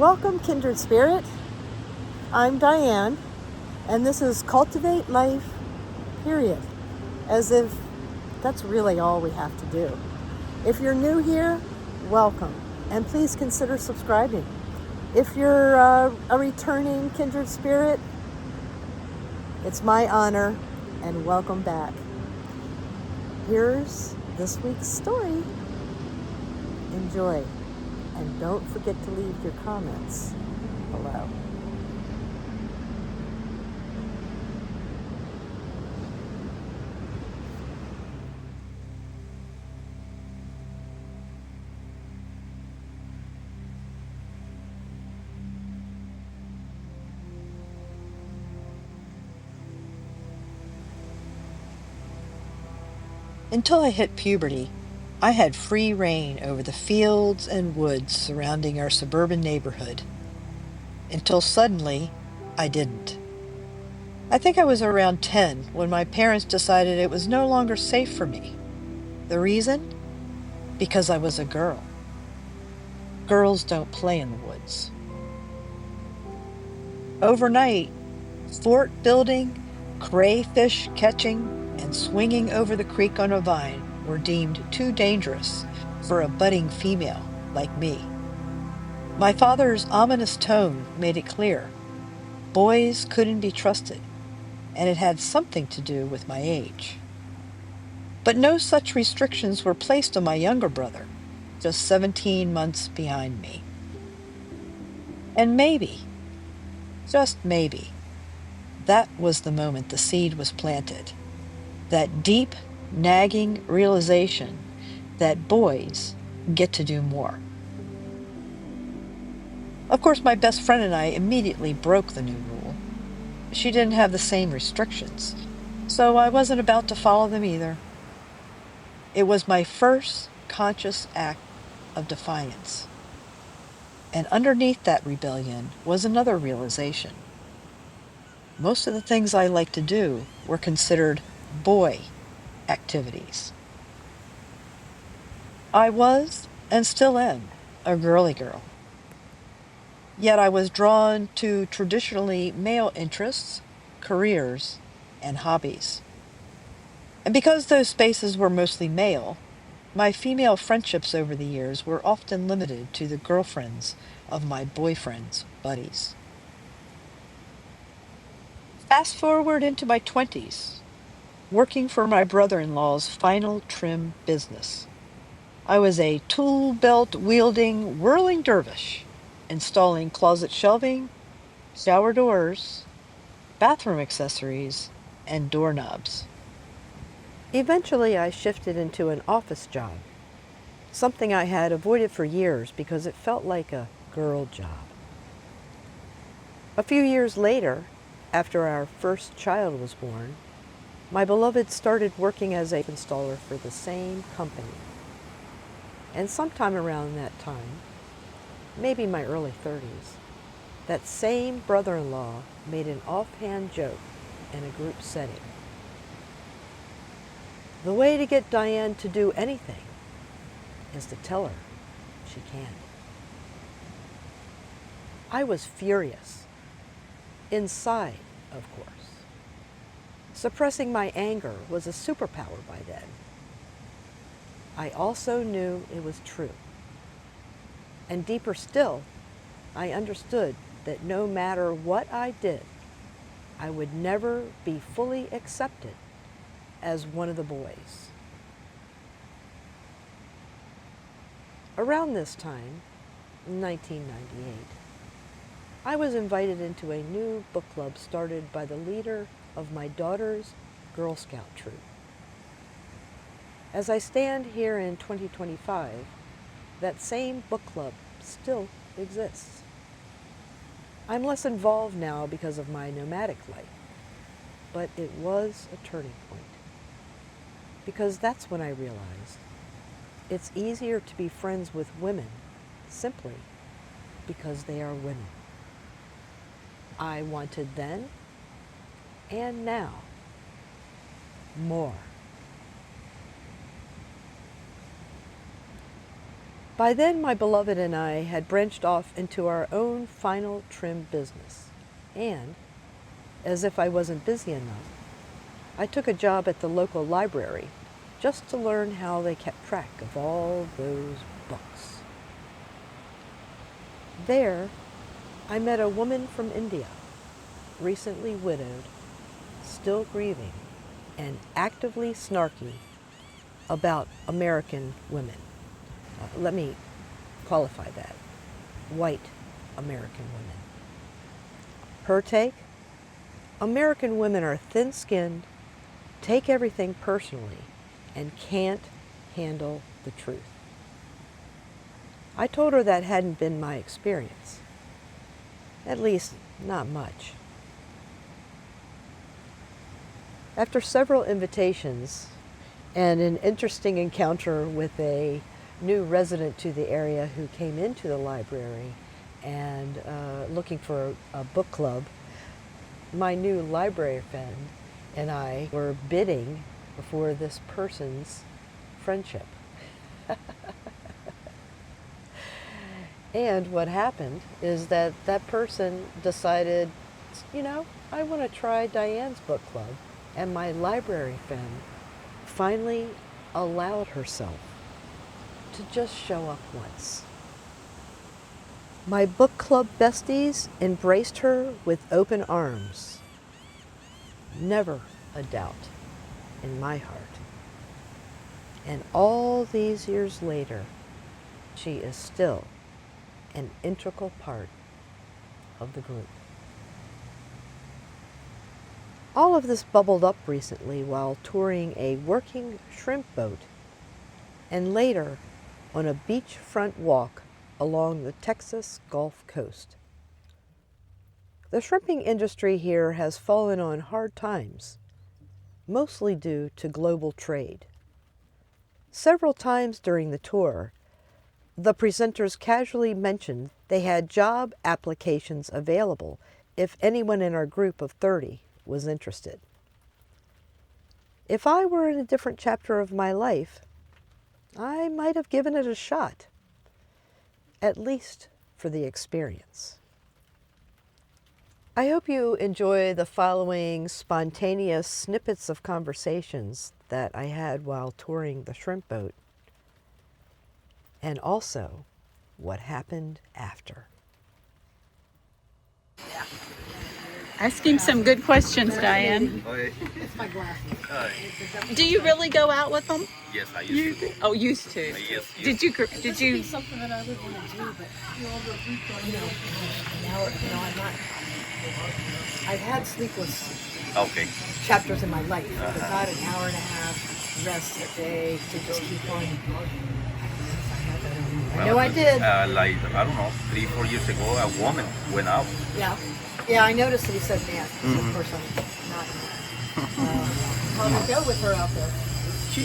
Welcome, Kindred Spirit. I'm Diane, and this is Cultivate Life, period. As if that's really all we have to do. If you're new here, welcome, and please consider subscribing. If you're a returning Kindred Spirit, it's my honor, and welcome back. Here's this week's story. Enjoy, and don't forget to leave your comments below. Until I hit puberty, I had free rein over the fields and woods surrounding our suburban neighborhood. Until suddenly, I didn't. I think I was around 10 when my parents decided it was no longer safe for me. The reason? Because I was a girl. Girls don't play in the woods. Overnight, fort building, crayfish catching, and swinging over the creek on a vine were deemed too dangerous for a budding female like me. My father's ominous tone made it clear. Boys couldn't be trusted, and it had something to do with my age. But no such restrictions were placed on my younger brother, just 17 months behind me. And maybe, just maybe, that was the moment the seed was planted. That deep, nagging realization that boys get to do more. Of course, my best friend and I immediately broke the new rule. She didn't have the same restrictions, so I wasn't about to follow them either. It was my first conscious act of defiance. And underneath that rebellion was another realization. Most of the things I liked to do were considered boy activities. I was, and still am, a girly girl. Yet I was drawn to traditionally male interests, careers, and hobbies. And because those spaces were mostly male, my female friendships over the years were often limited to the girlfriends of my boyfriend's buddies. Fast forward into my 20s, working for my brother-in-law's final trim business. I was a tool belt wielding whirling dervish, installing closet shelving, shower doors, bathroom accessories, and doorknobs. Eventually, I shifted into an office job, something I had avoided for years because it felt like a girl job. A few years later, after our first child was born, my beloved started working as a installer for the same company. And sometime around that time, maybe my early 30s, that same brother-in-law made an offhand joke in a group setting. The way to get Diane to do anything is to tell her she can. I was furious. Inside, of course. Suppressing my anger was a superpower by then. I also knew it was true. And deeper still, I understood that no matter what I did, I would never be fully accepted as one of the boys. Around this time, 1998, I was invited into a new book club started by the leader of my daughter's Girl Scout troop. As I stand here in 2025, that same book club still exists. I'm less involved now because of my nomadic life, but it was a turning point. Because that's when I realized it's easier to be friends with women simply because they are women. I wanted then and now more. By then, my beloved and I had branched off into our own final trim business. And, as if I wasn't busy enough, I took a job at the local library just to learn how they kept track of all those books. There, I met a woman from India, recently widowed, still grieving, and actively snarky about American women. Let me qualify that. White American women. Her take? American women are thin-skinned, take everything personally, and can't handle the truth. I told her that hadn't been my experience. At least, not much. After several invitations and an interesting encounter with a new resident to the area who came into the library and looking for a book club, my new library friend and I were bidding for this person's friendship. And what happened is that that person decided, you know, I want to try Diane's book club. And my library friend finally allowed herself to just show up once. My book club besties embraced her with open arms. Never a doubt in my heart. And all these years later, she is still an integral part of the group. All of this bubbled up recently while touring a working shrimp boat and later on a beachfront walk along the Texas Gulf Coast. The shrimping industry here has fallen on hard times, mostly due to global trade. Several times during the tour, the presenters casually mentioned they had job applications available if anyone in our group of 30 was interested. If I were in a different chapter of my life, I might have given it a shot, at least for the experience. I hope you enjoy the following spontaneous snippets of conversations that I had while touring the shrimp boat, and also what happened after. Ask him some good questions, Diane. Okay. Do you really go out with them? Yes, I used to. Oh, used to. Yes, Did you? Something that I would want to do, but Now I'm not. I've had sleepless Okay. chapters in my life. But not an hour and a half rest a day to just keep on. I know I did. Like, I don't know, 3-4 years ago, a woman went out. Yeah. Yeah, I noticed that he said man. So of course I'm not. How'd I go with her out there? She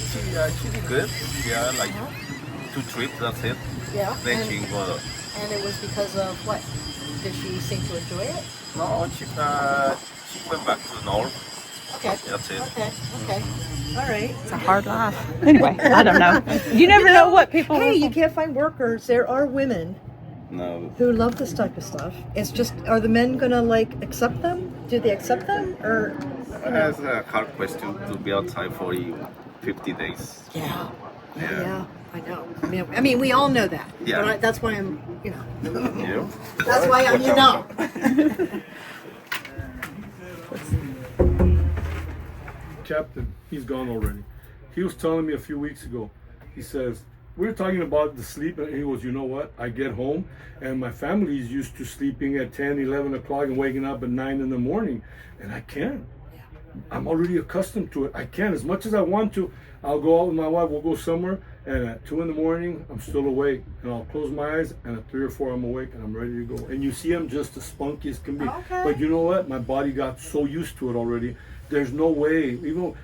did good. Yeah, like 2 trips, that's it. Yeah. Then And, she got, and it was because of what? Did she seem to enjoy it? no, she went back to the north. Okay. That's it. Okay. All right. It's a hard life. Anyway, I don't know. You never know what people. Hey, you can't find workers. There are women No. who love this type of stuff. It's just, are the men gonna like accept them? Do they accept them, or? That's a hard question to be outside for 50 days. Yeah. Yeah. I know. I mean, we all know that. Yeah. But that's why I'm, You? that's why I'm, Captain, he's gone already. He was telling me a few weeks ago, he says, we were talking about the sleep, and he goes, you know what, I get home, and my family is used to sleeping at 10, 11 o'clock and waking up at 9 in the morning, and I can't. I'm already accustomed to it. I can't. As much as I want to, I'll go out with my wife, we'll go somewhere, and at 2 in the morning, I'm still awake, and I'll close my eyes, and at 3 or 4, I'm awake, and I'm ready to go. And you see I'm just as spunky as can be. Okay. But you know what? My body got so used to it already. There's no way,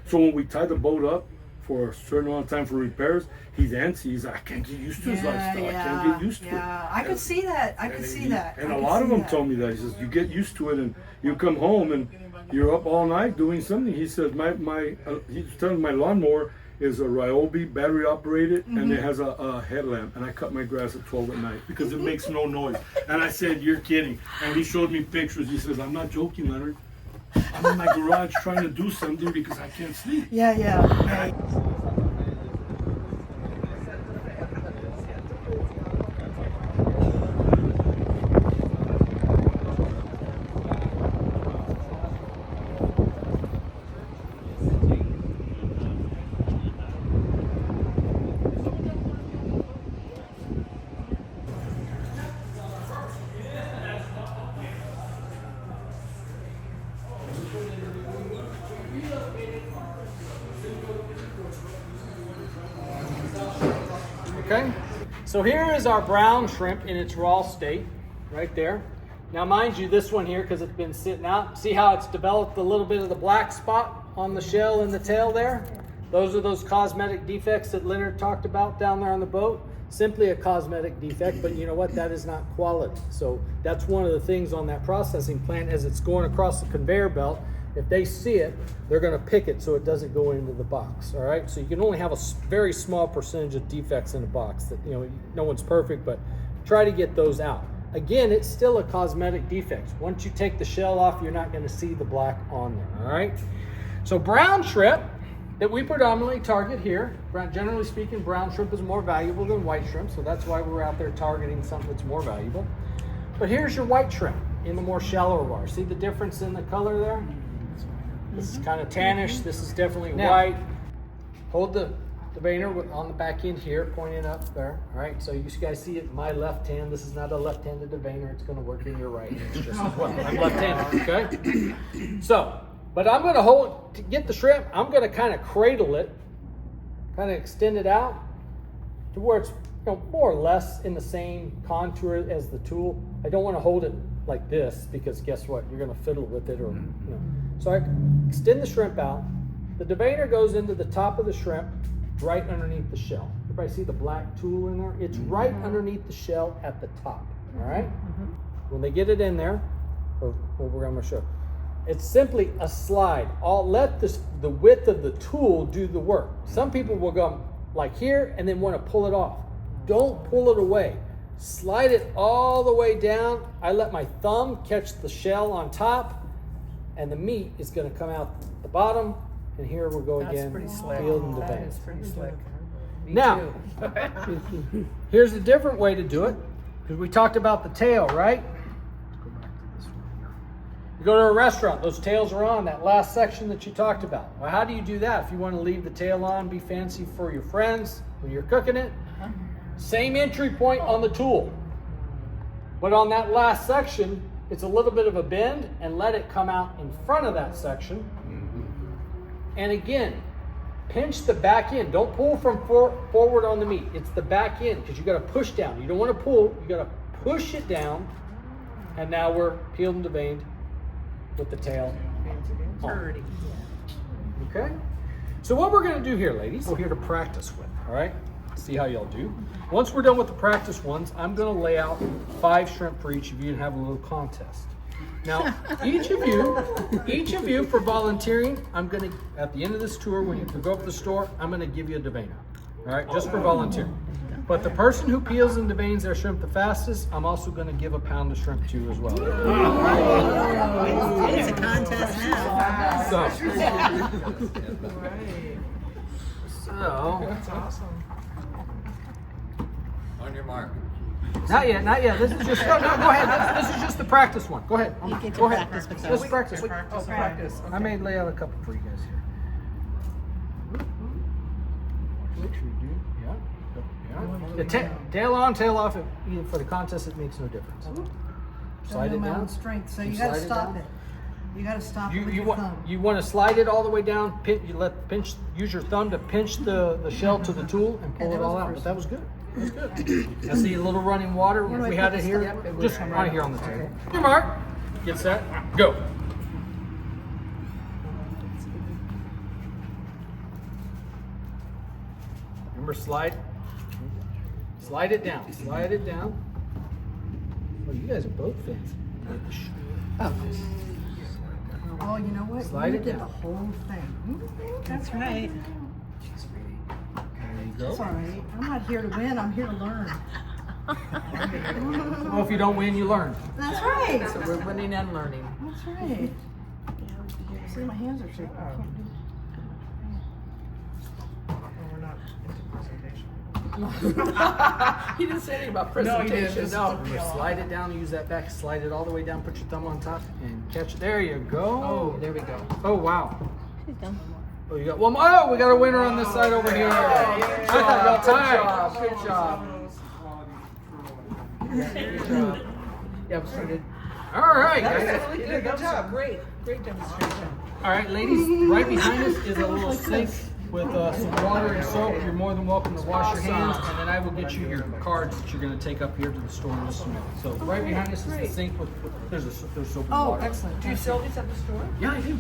so when we tie the boat up for a certain amount of time for repairs, he's antsy. He's like, I can't get used to his lifestyle. I can't get used to it. I could see that. I could see that. And a lot of them told me that. He says, you get used to it, and you come home and you're up all night doing something. He says, he's telling my lawnmower is a Ryobi, battery operated, and it has a headlamp. And I cut my grass at 12 at night because it makes no noise. And I said, "You're kidding." And he showed me pictures. He says, "I'm not joking, Leonard. I'm in my garage trying to do something because I can't sleep." Yeah. Okay, so here is our brown shrimp in its raw state, right there. Now mind you, this one here, because it's been sitting out, see how it's developed a little bit of the black spot on the shell and the tail there? Those are those cosmetic defects that Leonard talked about down there on the boat. Simply a cosmetic defect, but you know what? That is not quality. So that's one of the things on that processing plant as it's going across the conveyor belt. If they see it, they're going to pick it so it doesn't go into the box. All right. So you can only have a very small percentage of defects in a box. That, you know, no one's perfect, but try to get those out. Again, it's still a cosmetic defect. Once you take the shell off, you're not going to see the black on there. All right. So brown shrimp that we predominantly target here. Generally speaking, brown shrimp is more valuable than white shrimp, so that's why we're out there targeting something that's more valuable. But here's your white shrimp in the more shallower water. See the difference in the color there? This is kind of tannish. This is definitely white. Hold the veiner on the back end here, pointing up there. All right, so you guys see it in my left hand. This is not a left-handed veiner. It's going to work in your right hand. It's just well, I'm left-handed, okay? So, but I'm going to hold, to get the shrimp, I'm going to kind of cradle it, kind of extend it out to where it's, you know, more or less in the same contour as the tool. I don't want to hold it like this because guess what? You're going to fiddle with it, or you know. So I extend the shrimp out. The deveiner goes into the top of the shrimp, right underneath the shell. Everybody see the black tool in there? It's right underneath the shell at the top. All right. When they get it in there, or we're going to show. It's simply a slide. Let the width of the tool do the work. Some people will go like here and then want to pull it off. Don't pull it away. Slide it all the way down. I let my thumb catch the shell on top, and the meat is going to come out the bottom. And here we'll go again. That's pretty slick. Peeled and That is pretty slick. Now, here's a different way to do it, because we talked about the tail, right? You go to a restaurant, those tails are on, that last section that you talked about. Well, how do you do that? If you want to leave the tail on, be fancy for your friends when you're cooking it, same entry point on the tool. But on that last section, it's a little bit of a bend, and let it come out in front of that section. And again, pinch the back end. Don't pull from forward on the meat. It's the back end, because you got to push down. You don't want to pull, you got to push it down. And now we're peeled and deveined with the tail on. Okay? So what we're going to do here, ladies, we're here to practice with, all right? See how y'all do. Once we're done with the practice ones, I'm going to lay out 5 shrimp for each of you and have a little contest. Now, each of you for volunteering, I'm going to, at the end of this tour, when you go up to the store, I'm going to give you a deveiner, all right, just for volunteering. But the person who peels and deveins their shrimp the fastest, I'm also going to give a pound of shrimp to as well. It's a contest now. So, That's awesome. On your mark. not yet. This is just, no, go ahead. This is just the practice one. Go ahead. You get to Go ahead. practice with Let's those. practice. Practice. I may lay out a couple for you guys here. Make sure you do. Yeah. The tail on, tail off. For the contest, it makes no difference. Slide it down. Strength, so you You gotta slide it stop down. it. You gotta stop it with You your thumb. want to slide it all the way down. Use your thumb to pinch the shell to the tool and pull Okay, it that all was out. the But that was good. That was good. I see a little running water. Where do I We put had it this here. stuff? It Just would come right right here out. on the table. Okay. Your mark. Get set. Go. Remember, slide it down. Slide it down. Oh, you guys are both fancy. Oh, you know what? Slide You it did down. the whole thing. That's right. you go. It's all right. I'm not here to win. I'm here to learn. Well, if you don't win, you learn. That's right. So we're winning and learning. That's right. See, my hands are shaking. I can't do We're not into presentation. He didn't say anything about presentation. No, Slide it down, use that back, slide it all the way down, put your thumb on top, and catch it. There you go. Oh, there we go. Oh, wow. Oh, you got one more. Oh, we got a winner on this side over here. I thought y'all tied. Good job. Good job. Yeah, it was pretty good. All right, That was guys. really good. Good job. Great. Great demonstration. All right, ladies, right behind us is a little sink with some water and soap. You're more than welcome to wash your hands, and then I will get you your cards that you're going to take up here to the store in just a minute. So right behind us is the sink with there's soap and water. excellent. Do you sell these at the store? Yeah, I do.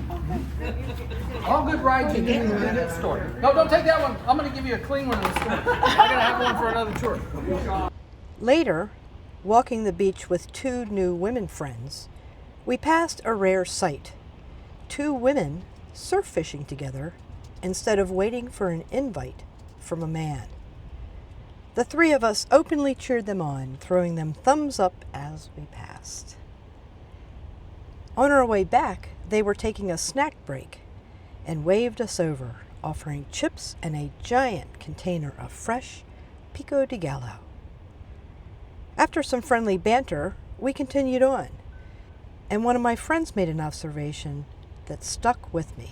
All good rides you get in the store. No, don't take that one. I'm going to give you a clean one in the store. I'm going to have one for another tour. Later, walking the beach with 2 new women friends, we passed a rare sight. 2 women surf fishing together instead of waiting for an invite from a man. The 3 of us openly cheered them on, throwing them thumbs up as we passed. On our way back, they were taking a snack break and waved us over, offering chips and a giant container of fresh pico de gallo. After some friendly banter, we continued on, and one of my friends made an observation that stuck with me.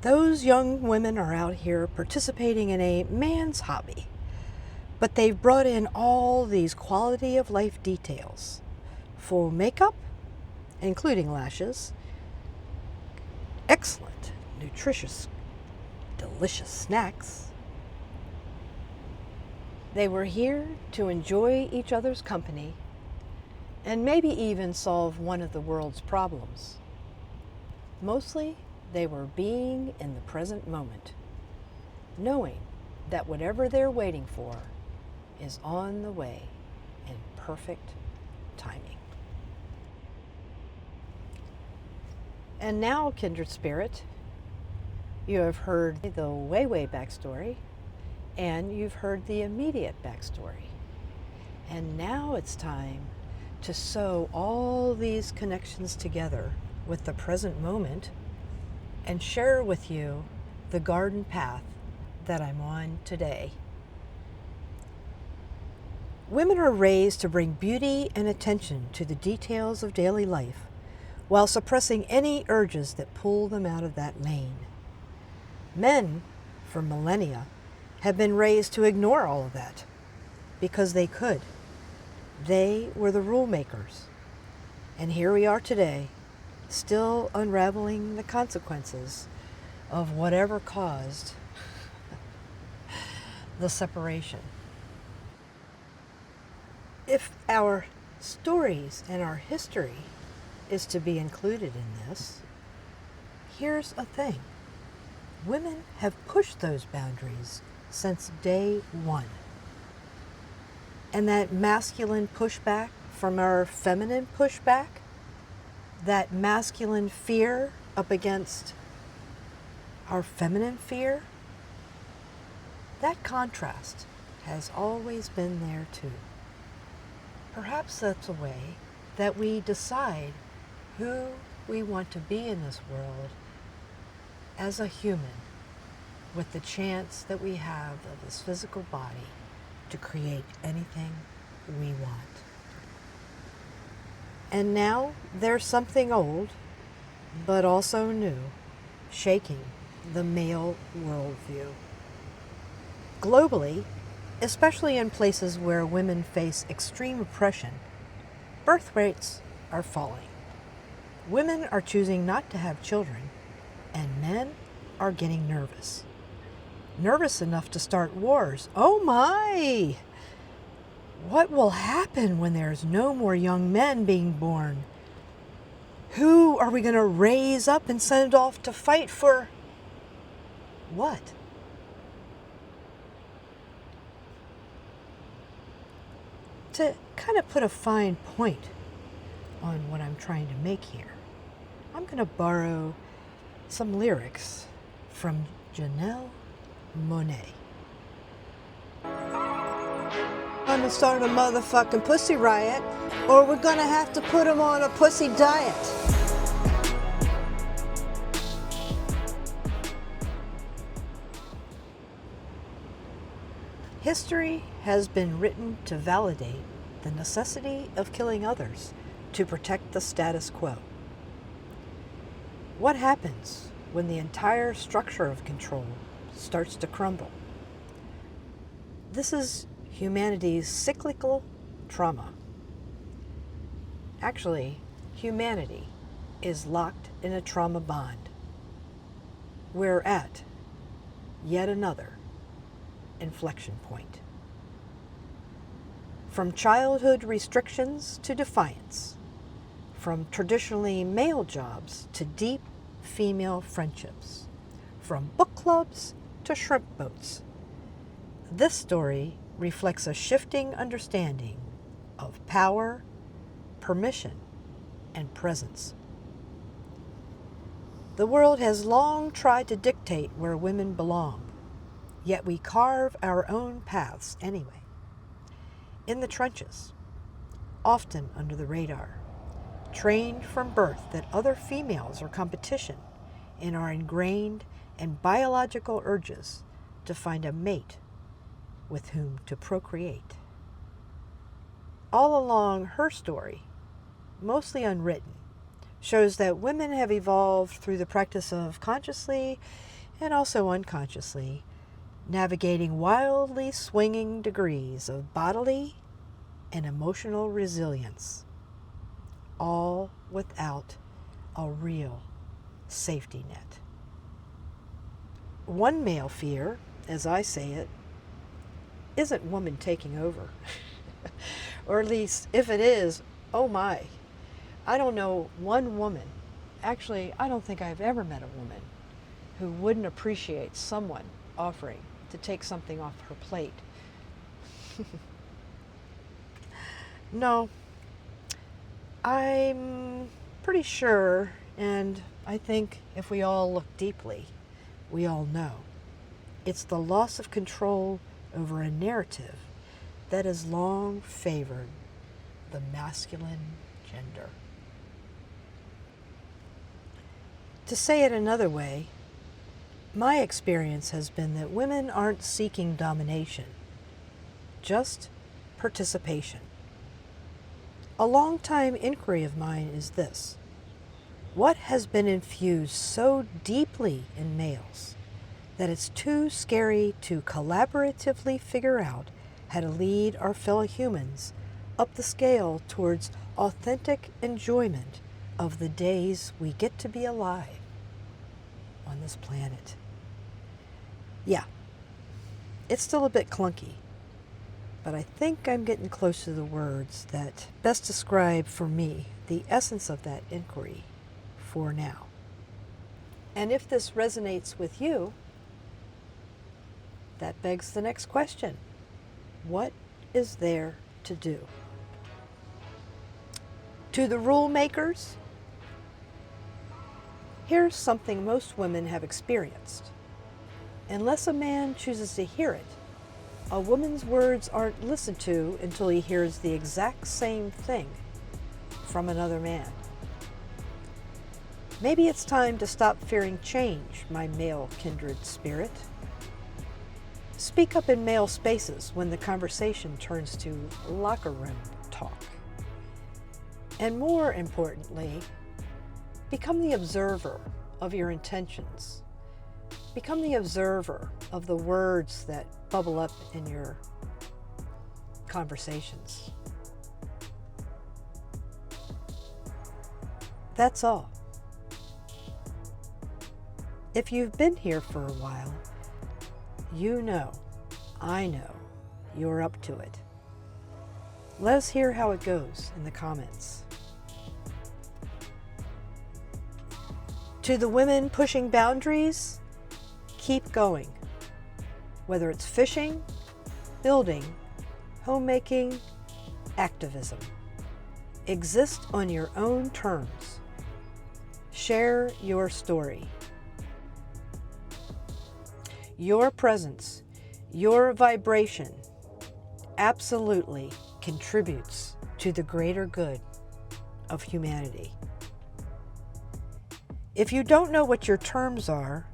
Those young women are out here participating in a man's hobby, but they've brought in all these quality of life details. Full makeup, including lashes, excellent, nutritious, delicious snacks. They were here to enjoy each other's company and maybe even solve one of the world's problems. Mostly, they were being in the present moment, knowing that whatever they're waiting for is on the way in perfect timing. And now, Kindred Spirit, you have heard the way backstory, and you've heard the immediate backstory. And now it's time to sew all these connections together with the present moment and share with you the garden path that I'm on today. Women are raised to bring beauty and attention to the details of daily life while suppressing any urges that pull them out of that lane. Men, for millennia, have been raised to ignore all of that because they could. They were the rule makers. And here we are today, still unraveling the consequences of whatever caused the separation. If our stories and our history is to be included in this, here's a thing. Women have pushed those boundaries since day one. And that masculine pushback from our feminine pushback, that masculine fear up against our feminine fear, that contrast has always been there too. Perhaps that's a way that we decide who we want to be in this world as a human, with the chance that we have of this physical body to create anything we want. And now there's something old, but also new, shaking the male worldview. Globally, especially in places where women face extreme oppression, birth rates are falling. Women are choosing not to have children, and men are getting nervous. Nervous enough to start wars. Oh my! What will happen when there's no more young men being born? Who are we going to raise up and send off to fight for what? To kind of put a fine point on what I'm trying to make here, I'm going to borrow some lyrics from Janelle Monet. I'm gonna start a motherfucking pussy riot, or we're gonna have to put him on a pussy diet. History has been written to validate the necessity of killing others to protect the status quo. What happens when the entire structure of control starts to crumble? This is humanity's cyclical trauma. Actually, humanity is locked in a trauma bond. We're at yet another inflection point. From childhood restrictions to defiance, from traditionally male jobs to deep female friendships, from book clubs to shrimp boats. This story reflects a shifting understanding of power, permission, and presence. The world has long tried to dictate where women belong, yet we carve our own paths anyway. In the trenches, often under the radar, trained from birth that other females are competition in our ingrained and biological urges to find a mate with whom to procreate. All along, her story, mostly unwritten, shows that women have evolved through the practice of consciously and also unconsciously navigating wildly swinging degrees of bodily and emotional resilience, all without a real safety net. One male fear, as I say it, isn't woman taking over. Or at least, if it is, oh my. I don't know one woman, actually, I don't think I've ever met a woman who wouldn't appreciate someone offering to take something off her plate. No, I'm pretty sure, and I think if we all look deeply, we all know, it's the loss of control over a narrative that has long favored the masculine gender. To say it another way, my experience has been that women aren't seeking domination, just participation. A long-time inquiry of mine is this: what has been infused so deeply in males that it's too scary to collaboratively figure out how to lead our fellow humans up the scale towards authentic enjoyment of the days we get to be alive on this planet? Yeah, it's still a bit clunky, but I think I'm getting close to the words that best describe for me the essence of that inquiry for now. And if this resonates with you, that begs the next question. What is there to do? To the rule makers, here's something most women have experienced. Unless a man chooses to hear it, a woman's words aren't listened to until he hears the exact same thing from another man. Maybe it's time to stop fearing change, my male kindred spirit. Speak up in male spaces when the conversation turns to locker room talk. And more importantly, become the observer of your intentions. Become the observer of the words that bubble up in your conversations. That's all. If you've been here for a while, you know, I know, you're up to it. Let us hear how it goes in the comments. To the women pushing boundaries, keep going. Whether it's fishing, building, homemaking, activism. Exist on your own terms. Share your story. Your presence, your vibration absolutely contributes to the greater good of humanity. If you don't know what your terms are,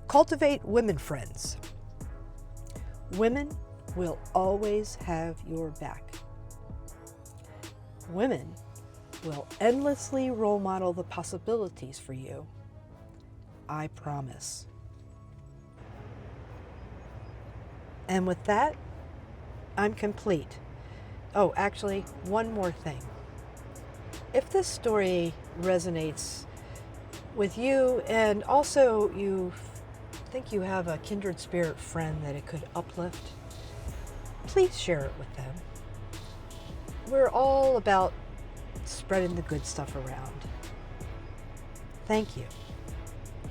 cultivate women friends. Women will always have your back. Women will endlessly role model the possibilities for you. I promise. And with that, I'm complete. Oh, actually, one more thing. If this story resonates with you and also you think you have a kindred spirit friend that it could uplift, please share it with them. We're all about spreading the good stuff around. Thank you.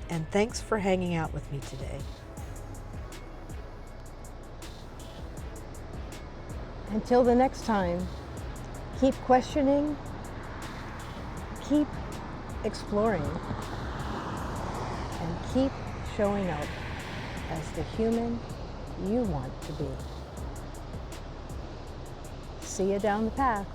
And thanks for hanging out with me today. Until the next time, keep questioning, keep exploring, and keep showing up as the human you want to be. See you down the path.